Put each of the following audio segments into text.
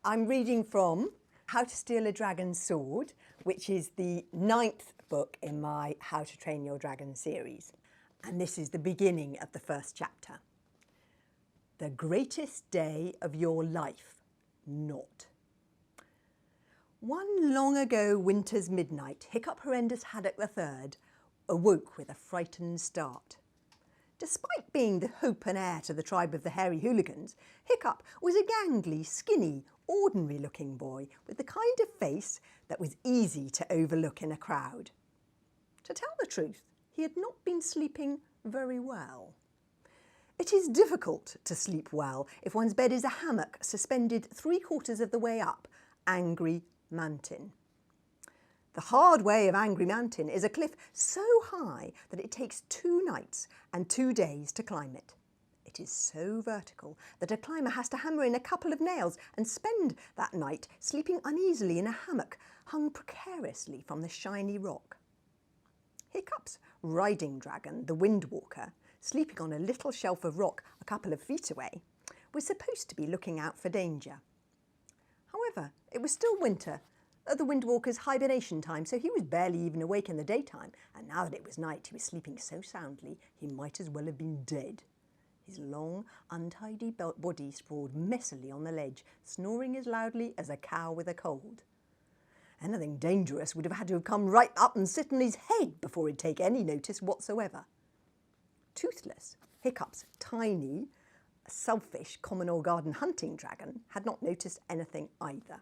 I'm reading from How to Steal a Dragon's Sword, which is the 9th book in my How to Train Your Dragon series. And this is the beginning of the first chapter. The greatest day of your life, not. One long ago winter's midnight, Hiccup Horrendous Haddock III awoke with a frightened start. Despite being the hope and heir to the tribe of the Hairy Hooligans, Hiccup was a gangly, skinny, ordinary-looking boy with the kind of face that was easy to overlook in a crowd. To tell the truth, he had not been sleeping very well. It is difficult to sleep well if one's bed is a hammock suspended 3/4 of the way up Angry Mountain. The hard way of Angry Mountain is a cliff so high that it takes 2 nights and 2 days to climb it. It is so vertical that a climber has to hammer in a couple of nails and spend that night sleeping uneasily in a hammock hung precariously from the shiny rock. Hiccup's riding dragon, the Windwalker, sleeping on a little shelf of rock a couple of feet away, was supposed to be looking out for danger. However, it was still winter, at the Windwalker's hibernation time, so he was barely even awake in the daytime, and now that it was night, he was sleeping so soundly he might as well have been dead. His long, untidy body sprawled messily on the ledge, snoring as loudly as a cow with a cold. Anything dangerous would have had to have come right up and sit on his head before he'd take any notice whatsoever. Toothless, Hiccup's tiny, selfish common or garden hunting dragon had not noticed anything either.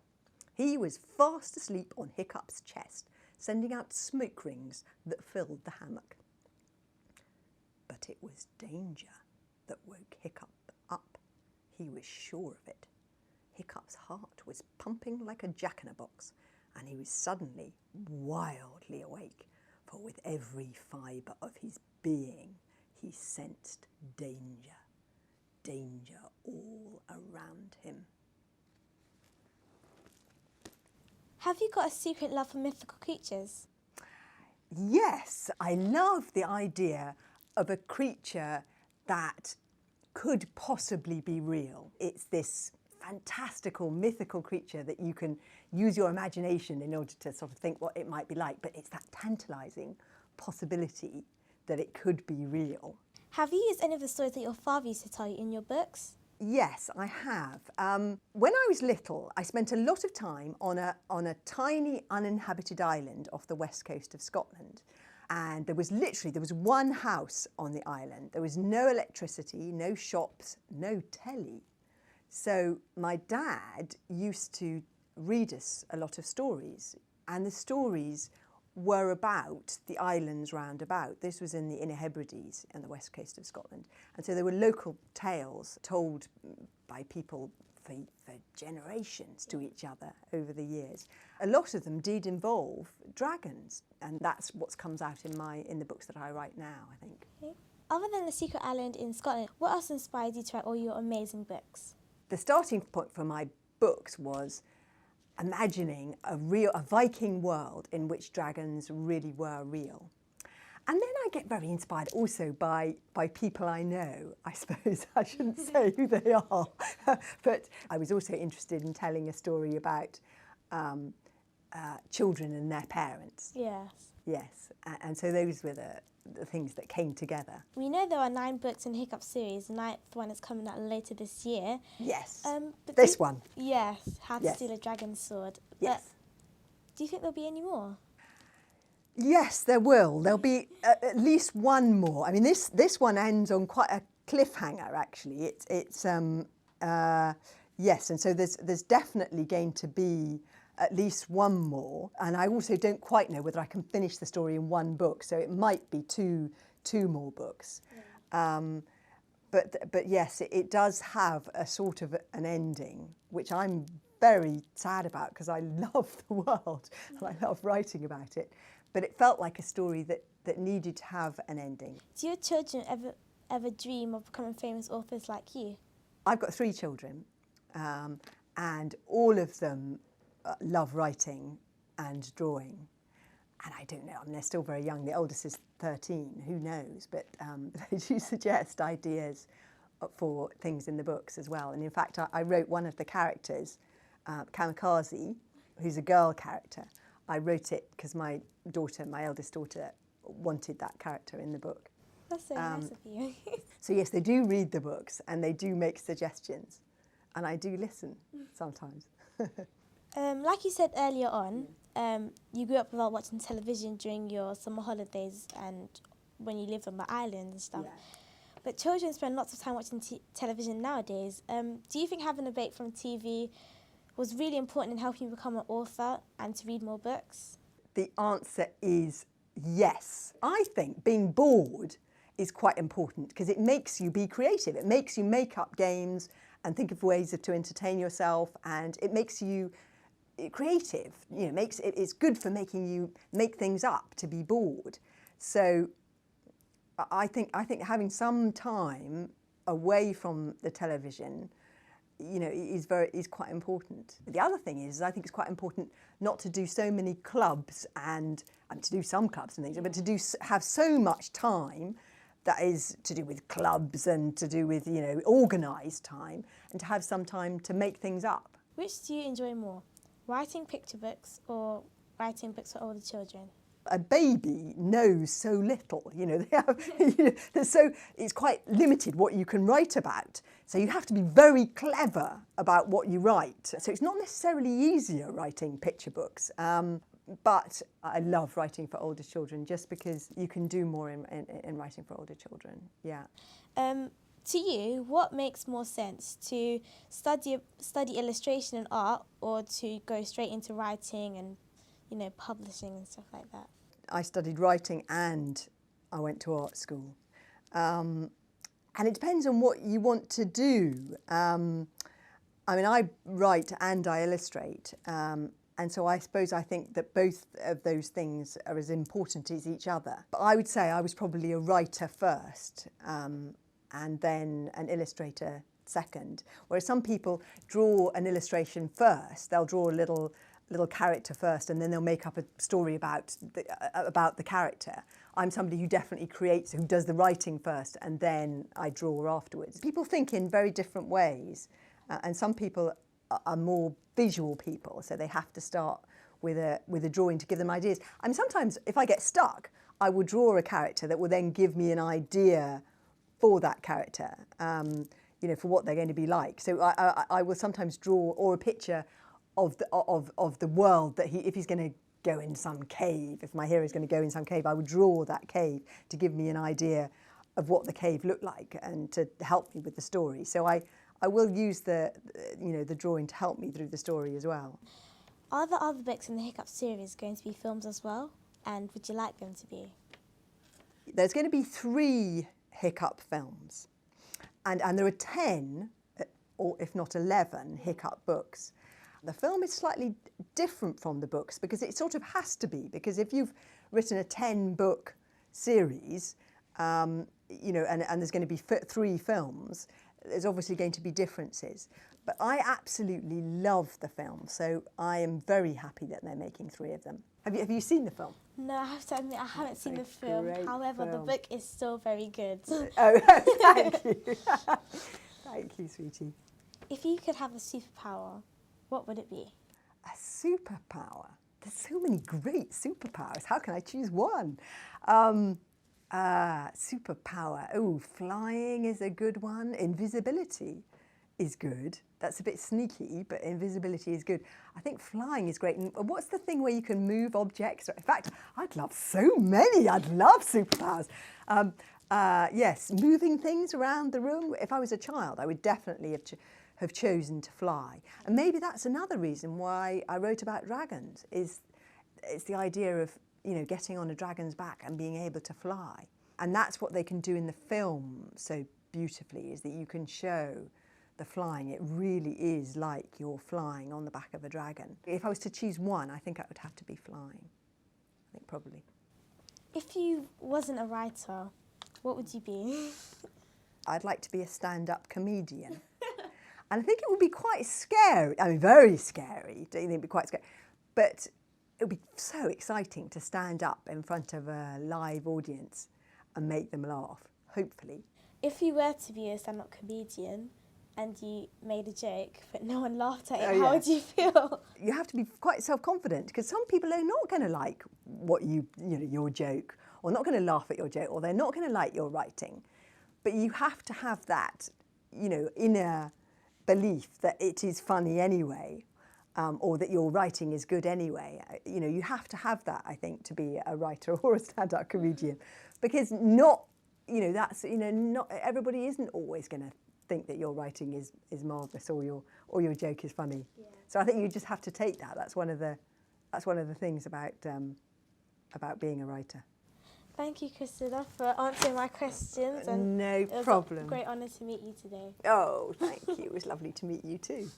He was fast asleep on Hiccup's chest, sending out smoke rings that filled the hammock. But it was danger that woke Hiccup up. He was sure of it. Hiccup's heart was pumping like a jack-in-a-box, and he was suddenly wildly awake, for with every fibre of his being, he sensed danger. Danger all around him. Have you got a secret love for mythical creatures? Yes, I love the idea of a creature that could possibly be real. It's this fantastical, mythical creature that you can use your imagination in order to sort of think what it might be like, but it's that tantalising possibility that it could be real. Have you used any of the stories that your father used to tell you in your books? Yes, I have. When I was little, I spent a lot of time on a tiny uninhabited island off the west coast of Scotland. And there was one house on the island. There was no electricity, no shops, no telly. So my dad used to read us a lot of stories. And the stories were about the islands round about. This was in the Inner Hebrides on the west coast of Scotland. And so there were local tales told by people for generations to each other over the years. A lot of them did involve dragons, and that's what comes out in the books that I write now, I think. Okay. Other than the secret island in Scotland, what else inspired you to write all your amazing books? The starting point for my books was imagining a Viking world in which dragons really were real. And then I get very inspired also by people I know. I suppose I shouldn't say who they are, but I was also interested in telling a story about children and their parents. Yes. Yes, and so those were the things that came together. We know there are 9 books in the Hiccup series. The 9th one is coming out later this year. Yes, but this one. Yes, How to Yes. Steal a Dragon's Sword. Yes. But do you think there'll be any more? Yes, there will. There'll be at least one more. I mean, this one ends on quite a cliffhanger, actually. Yes, and so there's definitely going to be at least one more. And I also don't quite know whether I can finish the story in one book, so it might be two more books. Yeah. But yes, it does have a sort of an ending, which I'm very sad about because I love the world and I love writing about it. But it felt like a story that needed to have an ending. Do your children ever dream of becoming famous authors like you? I've got 3 children, and all of them love writing and drawing. And I don't know, I mean, they're still very young. The oldest is 13, who knows? But they do suggest ideas for things in the books as well. And in fact, I wrote one of the characters Kamikaze, who's a girl character. I wrote it because my eldest daughter, wanted that character in the book. That's so nice of you. So yes, they do read the books and they do make suggestions, and I do listen sometimes. Like you said earlier on, you grew up without watching television during your summer holidays and when you lived on the island and stuff. Yeah. But children spend lots of time watching television nowadays. Do you think having a break from TV was really important in helping you become an author and to read more books? The answer is yes. I think being bored is quite important because it makes you be creative. It makes you make up games and think of ways to entertain yourself, and it makes you creative. You know, it's good for making you make things up to be bored. So I think having some time away from the television, you know, is quite important. The other thing is I think it's quite important not to do so many clubs and to do some clubs and things, but to have so much time that is to do with clubs and to do with, you know, organised time, and to have some time to make things up. Which do you enjoy more, writing picture books or writing books for older children? A baby knows so little, you know, it's quite limited what you can write about. So you have to be very clever about what you write. So it's not necessarily easier writing picture books, but I love writing for older children just because you can do more in writing for older children, yeah. To you, what makes more sense, to study illustration and art, or to go straight into writing and, you know, publishing and stuff like that? I studied writing and I went to art school. And it depends on what you want to do. I mean, I write and I illustrate. And so I suppose I think that both of those things are as important as each other. But I would say I was probably a writer first, and then an illustrator second. Whereas some people draw an illustration first. They'll draw a little character first, and then they'll make up a story about the character. I'm somebody who definitely creates, who does the writing first, and then I draw afterwards. People think in very different ways, and some people are more visual people, so they have to start with a drawing to give them ideas. I mean, sometimes if I get stuck, I will draw a character that will then give me an idea for that character, you know, for what they're going to be like. So I will sometimes draw, or a picture of the world that if he's going to go in some cave, if my hero is going to go in some cave, I would draw that cave to give me an idea of what the cave looked like and to help me with the story. So I will use the drawing to help me through the story as well. Are the other books in the Hiccup series going to be films as well? And would you like them to be? There's going to be 3 Hiccup films, and there are 10, or if not 11, Hiccup books. The film is slightly different from the books because it sort of has to be, because if you've written a 10-book series, you know, and there's going to be 3 films, there's obviously going to be differences. But I absolutely love the film, so I am very happy that they're making 3 of them. Have you seen the film? No, I have to admit I haven't seen the film. However, the book is still very good. Oh, thank you. Thank you, sweetie. If you could have a superpower, what would it be? A superpower? There's so many great superpowers. How can I choose one? Superpower. Oh, flying is a good one. Invisibility is good. That's a bit sneaky, but invisibility is good. I think flying is great. And what's the thing where you can move objects? In fact, I'd love so many. I'd love superpowers. Yes, moving things around the room. If I was a child, I would definitely have chosen to fly. And maybe that's another reason why I wrote about dragons, is it's the idea of, you know, getting on a dragon's back and being able to fly. And that's what they can do in the film so beautifully, is that you can show the flying. It really is like you're flying on the back of a dragon. If I was to choose one, I think it would have to be flying. I think probably. If you wasn't a writer, what would you be? I'd like to be a stand-up comedian. And I think it would be quite scary. I mean, very scary. Don't you think it'd be quite scary? But it would be so exciting to stand up in front of a live audience and make them laugh, hopefully. If you were to be a stand-up comedian, and you made a joke, but no one laughed at it, Oh, how yeah. would you feel? You have to be quite self-confident, because some people are not going to like what your joke, or not going to laugh at your joke, or they're not going to like your writing. But you have to have that, inner belief that it is funny anyway, or that your writing is good anyway. You have to have that, I think, to be a writer or a stand-up comedian, because not everybody isn't always going to think that your writing is marvellous or your joke is funny. Yeah. So I think you just have to take that. That's one of the things about being a writer. Thank you, Cressida, for answering my questions. And No it was problem. a great honour to meet you today. Oh, thank you. It was lovely to meet you too.